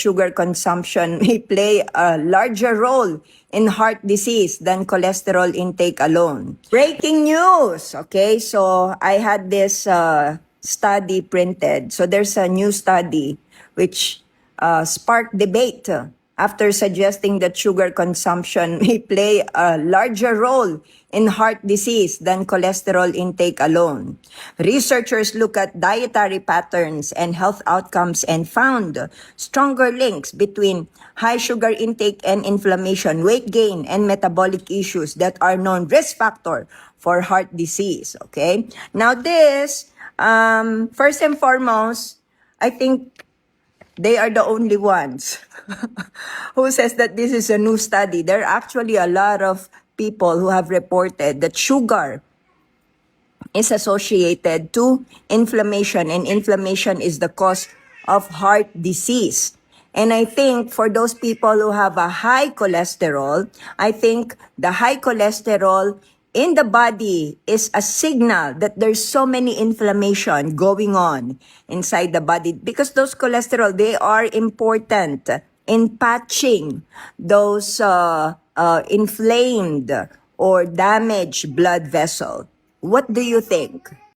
sugar consumption may play a larger role in heart disease than cholesterol intake alone. Breaking news! Okay, so I had this study printed. So there's a new study which sparked debate after suggesting that sugar consumption may play a larger role in heart disease than cholesterol intake alone. Researchers look at dietary patterns and health outcomes and found stronger links between high sugar intake and inflammation, weight gain, and metabolic issues that are known risk factor for heart disease. Okay? Now this, first and foremost, I think they are the only ones who says that this is a new study. There are actually a lot of people who have reported that sugar is associated to inflammation, and inflammation is the cause of heart disease. And I think for those people who have a high cholesterol, I think the high cholesterol in the body is a signal that there's so many inflammation going on inside the body, because those cholesterol, they are important in patching those inflamed or damaged blood vessel. What do you think?